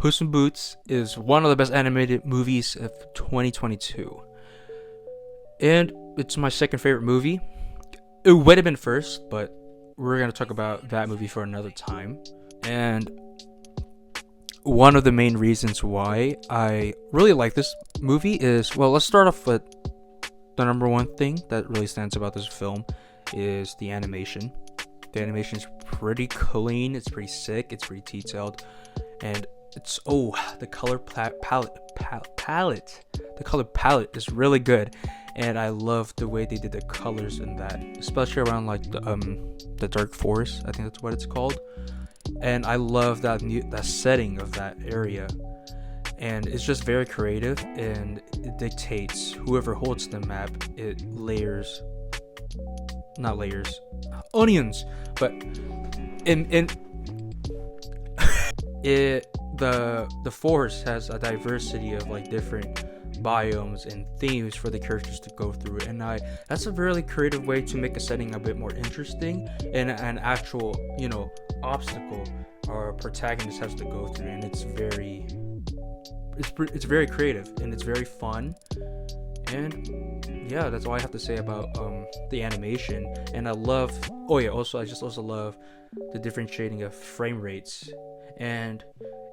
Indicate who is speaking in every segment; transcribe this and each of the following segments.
Speaker 1: Puss in Boots is one of the best animated movies of 2022. And it's my second favorite movie. It would have been first, but we're going to talk about that movie for another time. And one of the main reasons why I really like this movie is, well, let's start off with the number one thing that really stands about this film is the animation. The animation is pretty clean, it's pretty sick, it's pretty detailed, and it's the color palette. The color palette is really good, and I love the way they did the colors in that, especially around like the dark forest. I think that's what it's called, and I love that setting of that area, and it's just very creative, and it dictates whoever holds the map. It not layers, onions, but in it. The forest has a diversity of like different biomes and themes for the characters to go through, and that's a really creative way to make a setting a bit more interesting and an actual obstacle our protagonist has to go through, and it's very creative and it's very fun. And yeah, that's all I have to say about the animation. And I love I also love the differentiating of frame rates. And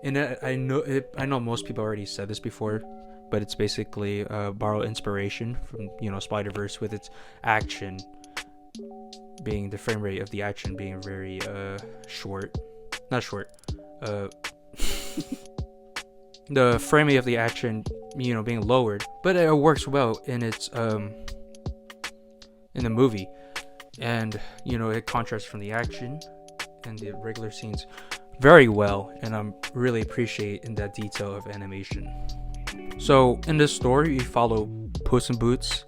Speaker 1: I know most people already said this before, but it's basically borrow inspiration from Spider-Verse, with its action being the frame rate of the action being very the frame rate of the action being lowered, but it works well in its in the movie, and it contrasts from the action and the regular scenes very well, and I'm really appreciating that detail of animation. So in this story, we follow Puss in Boots,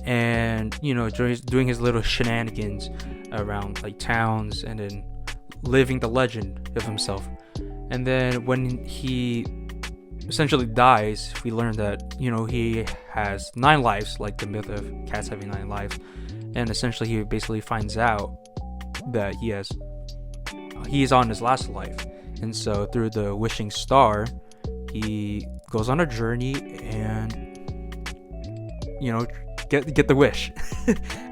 Speaker 1: and doing his little shenanigans around like towns, and then living the legend of himself. And then when he essentially dies, we learn that he has 9 lives, like the myth of cats having 9 lives, and essentially he basically finds out that he's on his last life. And so through the wishing star, he goes on a journey and get the wish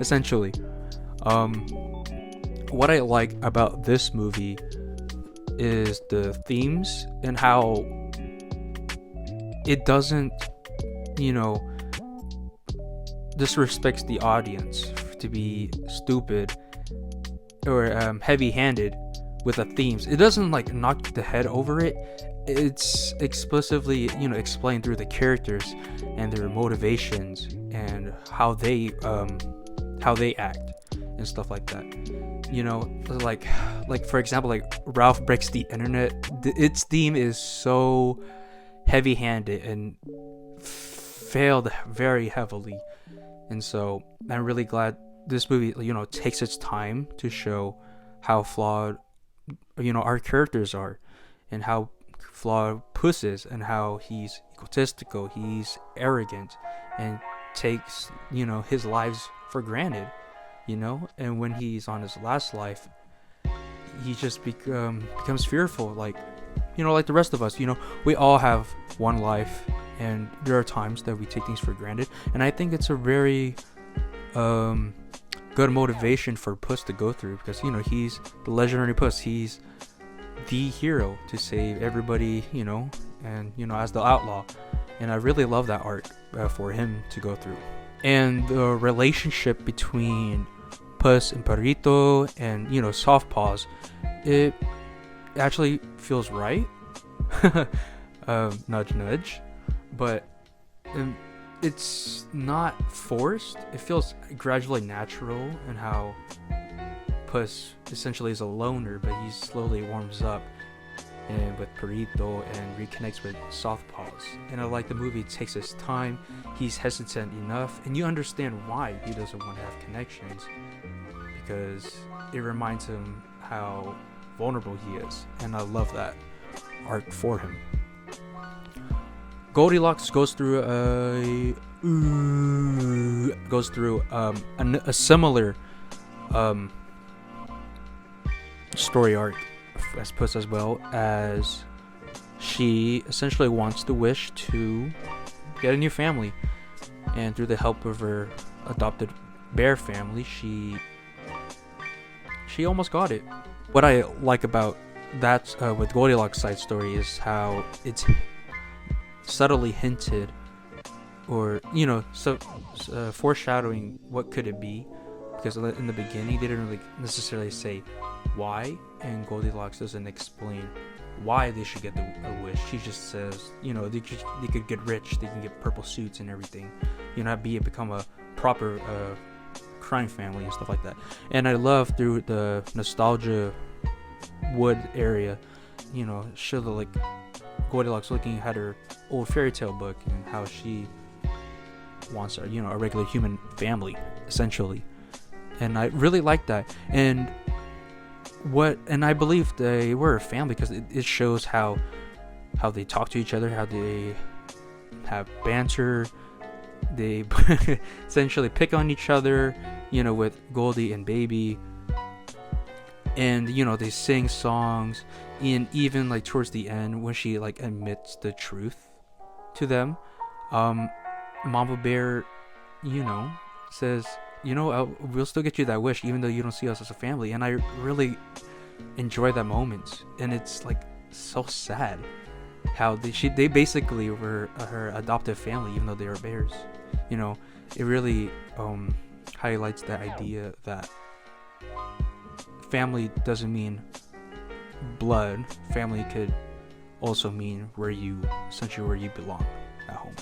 Speaker 1: essentially. What I like about this movie is the themes and how it doesn't disrespects the audience to be stupid or heavy-handed with the themes. It doesn't like knock the head over it. It's explicitly explained through the characters and their motivations and how they act and stuff like that. Like for example, like Ralph Breaks the Internet. Its theme is so heavy-handed and failed very heavily, and so I'm really glad this movie takes its time to show how flawed our characters are, and how flawed Puss is, and how he's egotistical, he's arrogant, and takes his lives for granted, and when he's on his last life, he just becomes fearful, like the rest of us. We all have one life, and there are times that we take things for granted, and I think it's a very good motivation for Puss to go through, because he's the legendary Puss. He's the hero to save everybody, and as the outlaw, and I really love that arc for him to go through. And the relationship between Puss and Perrito and Soft Paws, it actually feels right. Nudge nudge, but it's not forced. It feels gradually natural, and how Puss essentially is a loner, but he slowly warms up and with Perrito and reconnects with Soft Paws. And I like the movie takes its time. He's hesitant enough, and you understand why he doesn't want to have connections, because it reminds him how vulnerable he is, and I love that arc for him. Goldilocks goes through a similar story arc as Puss, as well as she essentially wants the wish to get a new family, and through the help of her adopted bear family, she almost got it. What I like about that with Goldilocks' side story is how it's subtly hinted, or foreshadowing what could it be, because in the beginning they didn't really necessarily say why, and Goldilocks doesn't explain why they should get a wish. She just says, they could get rich, they can get purple suits and everything, become a proper crime family and stuff like that. And I love through the nostalgia wood area, show the like Goldilocks looking at her old fairy tale book and how she wants a regular human family essentially. And I really like that. And I believe they were a family because it shows how they talk to each other, how they have banter, they essentially pick on each other, with Goldie and Baby, and they sing songs, and even like towards the end when she like admits the truth to them, Mama Bear says, we'll still get you that wish even though you don't see us as a family. And I really enjoy that moment, and it's like so sad how they basically were her adoptive family even though they were bears. It really highlights the idea that family doesn't mean blood. Family could also mean essentially where you belong at home.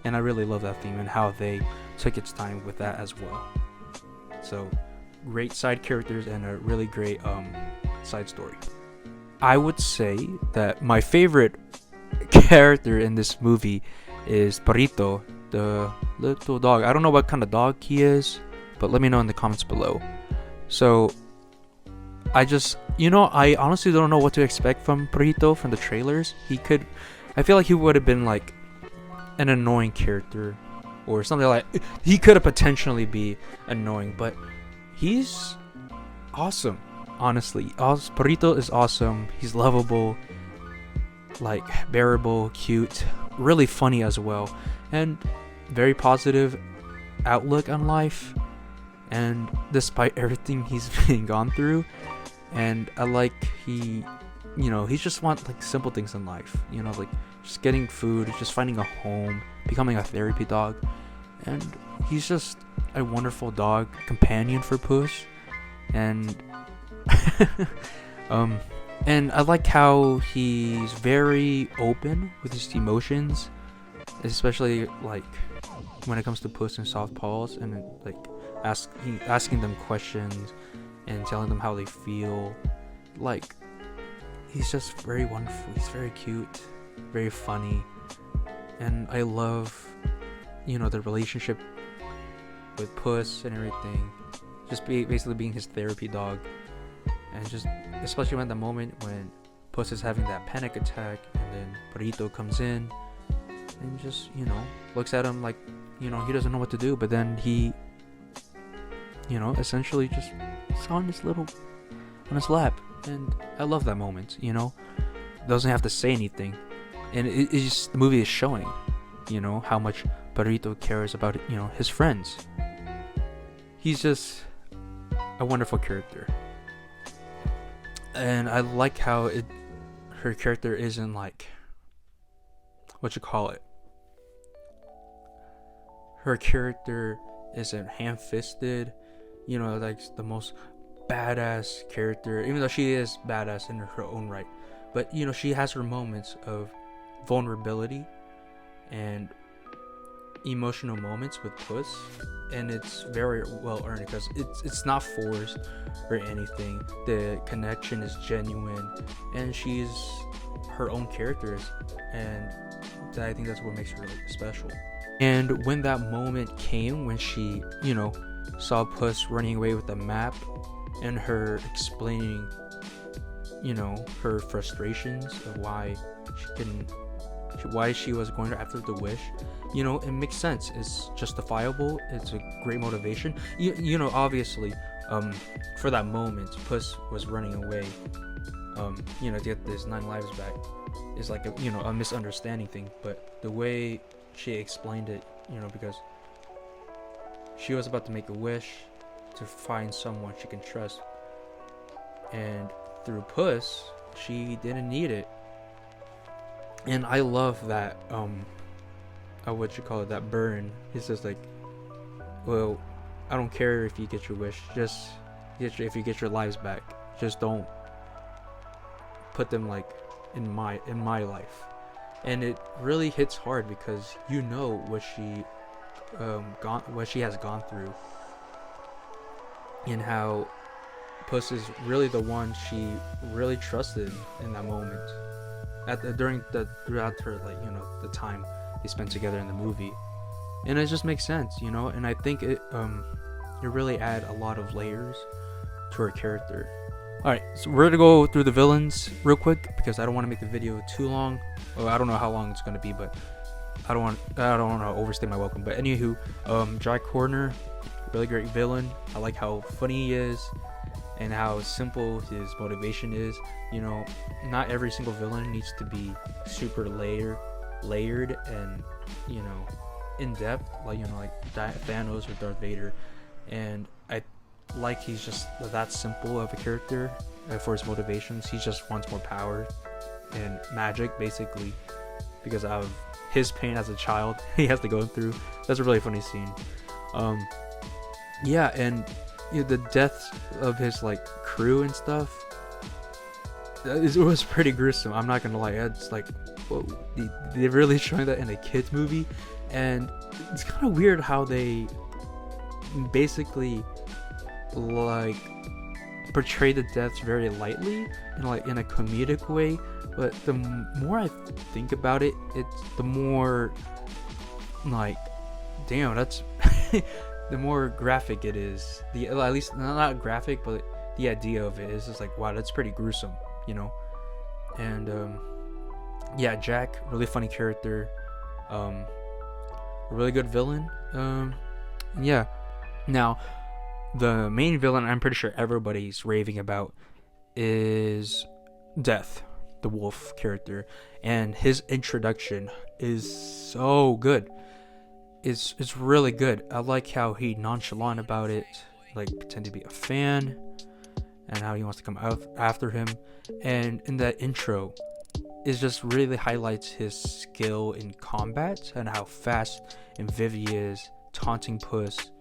Speaker 1: And I really love that theme and how they took its time with that as well. So great side characters and a really great side story. I would say that my favorite character in this movie is Perrito, the little dog. I don't know what kind of dog he is, but let me know in the comments below. So I honestly don't know what to expect from Perrito from the trailers. I feel like he would have been like an annoying character or something. Like he could have potentially be annoying, but he's awesome. Honestly, Perrito is awesome. He's lovable, like bearable, cute, really funny as well, and very positive outlook on life. And despite everything he's been gone through, and I like he just wants like simple things in life, like just getting food, just finding a home, becoming a therapy dog, and he's just a wonderful dog companion for Puss. And and I like how he's very open with his emotions, especially like when it comes to Puss and Soft Paws, and like asking them questions and telling them how they feel. Like he's just very wonderful. He's very cute, very funny, and I love the relationship with Puss and everything. Just basically being his therapy dog, and just especially when the moment when Puss is having that panic attack, and then Perrito comes in and just looks at him like he doesn't know what to do, but then he essentially just is on his lap. And I love that moment. Doesn't have to say anything, and it's just the movie is showing how much Perrito cares about his friends. He's just a wonderful character, and I like how her character isn't like her character isn't ham-fisted, like the most badass character, even though she is badass in her own right. But she has her moments of vulnerability and emotional moments with Puss, and it's very well earned because it's not forced or anything. The connection is genuine, and she's her own characters, and I think that's what makes her special. And when that moment came, when she saw Puss running away with the map, and her explaining her frustrations of why she was going after the wish, it makes sense. It's justifiable. It's a great motivation. Obviously, for that moment, Puss was running away, to get his 9 lives back. is like a misunderstanding thing, but the way she explained it, because she was about to make a wish to find someone she can trust, and through Puss, she didn't need it. And I love that that burn. It's just like, well, I don't care if you get your wish, just if you get your lives back, just don't put them like in my life. And it really hits hard because what she has gone through, and how Puss is really the one she really trusted in that moment throughout her, the time they spent together in the movie. And it just makes sense, and I think it really add a lot of layers to her character. Alright, so we're gonna go through the villains real quick because I don't want to make the video too long. Well, I don't know how long it's gonna be, but I don't want to overstay my welcome. But anywho, Jack Horner, really great villain. I like how funny he is and how simple his motivation is. Not every single villain needs to be super layered and in depth, like Thanos or Darth Vader. And I like he's just that simple of a character for his motivations. He just wants more power and magic, basically, because of his pain as a child he has to go through. That's a really funny scene. And the deaths of his crew and stuff, it was pretty gruesome. I'm not gonna lie. It's like, whoa, they're really showing that in a kids movie, and it's kind of weird how they basically portray the deaths very lightly and in a comedic way. But the more I think about it, it's the more damn, that's the more graphic it is. At least not graphic, but the idea of it is just like, wow, that's pretty gruesome, And Jack, really funny character, a really good villain. Now, the main villain I'm pretty sure everybody's raving about is Death, the wolf character, and his introduction is so good. It's really good. I like how he nonchalant about it, pretend to be a fan, and how he wants to come out after him. And in that intro, it just really highlights his skill in combat and how fast and vivid he is, taunting Puss,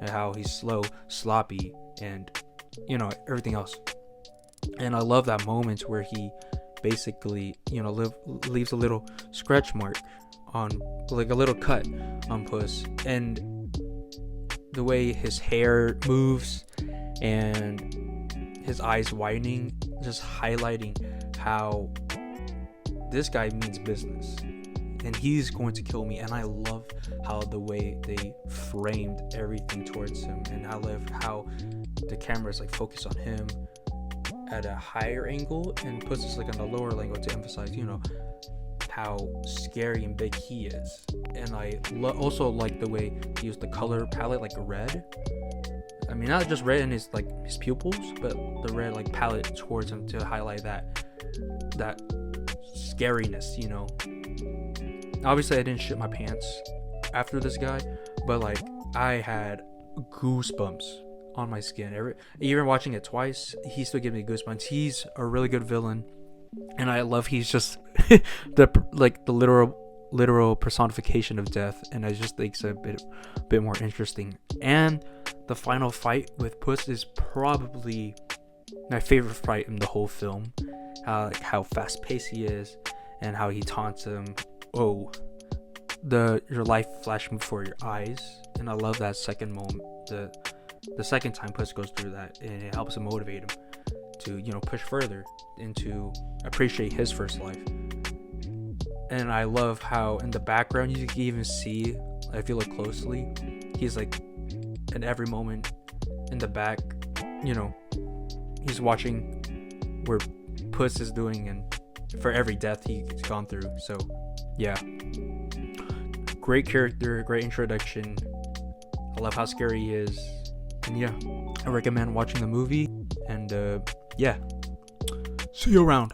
Speaker 1: and how he's slow, sloppy, and everything else. And I love that moment where he basically leaves a little scratch mark on, a little cut on Puss, and the way his hair moves and his eyes widening, just highlighting how this guy means business and he's going to kill me. And I love how the way they framed everything towards him, and I love how the camera's focused on him at a higher angle and Puss is on the lower angle to emphasize how scary and big he is. And I also like the way he used the color palette, red. I mean, not just red in his pupils, but the red palette towards him to highlight that scariness. Obviously I didn't shit my pants after this guy, but I had goosebumps on my skin. Even watching it twice, he still gives me goosebumps. He's a really good villain, and I love he's just the literal personification of death, and I just think it's a bit more interesting. And the final fight with Puss is probably my favorite fight in the whole film. How fast paced he is, and how he taunts him. Oh, your life flashing before your eyes. And I love that second moment, the second time Puss goes through that, and it helps him motivate him to push further and to appreciate his first life. And I love how in the background you can even see, if you look closely, he's in every moment in the back, he's watching where Puss is doing, and for every death he's gone through. So yeah, great character, great introduction. I love how scary he is, and I recommend watching the movie. And see you around.